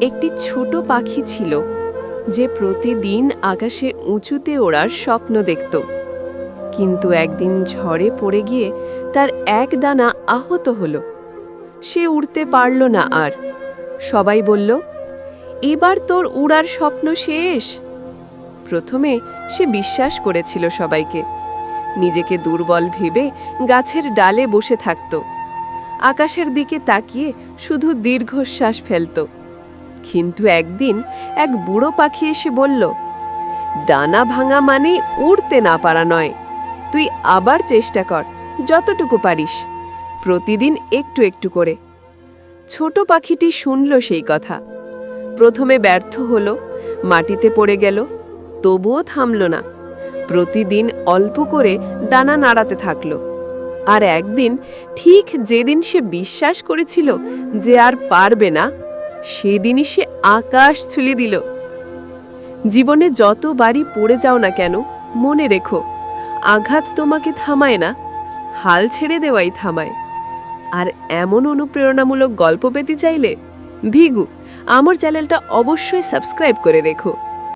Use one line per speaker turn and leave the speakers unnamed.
একটি ছোট পাখি ছিল যে প্রতিদিন আকাশে উঁচুতে ওড়ার স্বপ্ন দেখত। কিন্তু একদিন ঝড়ে পড়ে গিয়ে তার এক দানা আহত হলো। সে উড়তে পারল না আর। সবাই বলল, এবার তোর উড়ার স্বপ্ন শেষ। প্রথমে সে বিশ্বাস করেছিল সবাইকে, নিজেকে দুর্বল ভেবে গাছের ডালে বসে থাকত, আকাশের দিকে তাকিয়ে শুধু দীর্ঘশ্বাস ফেলত। কিন্তু একদিন এক বুড়ো পাখি এসে বলল, ডানা ভাঙা মানেই উড়তে না পারা নয়, তুই আবার চেষ্টা কর, যতটুকু পারিস, প্রতিদিন একটু একটু করে। ছোট পাখিটি শুনল সেই কথা। প্রথমে ব্যর্থ হলো, মাটিতে পড়ে গেল, তবুও থামল না। প্রতিদিন অল্প করে ডানা নাড়াতে থাকলো। আর একদিন, ঠিক যেদিন সে বিশ্বাস করেছিল যে আর পারবে না, সেদিনই সে আকাশ ছুঁয়ে দিল। জীবনে যতবারই পড়ে যাও না কেন, মনে রেখো, আঘাত তোমাকে থামায় না, হাল ছেড়ে দেওয়াই থামায়। আর এমন অনুপ্রেরণামূলক গল্প পেতে চাইলে ভিগু আমার চ্যানেলটা অবশ্যই সাবস্ক্রাইব করে রেখো।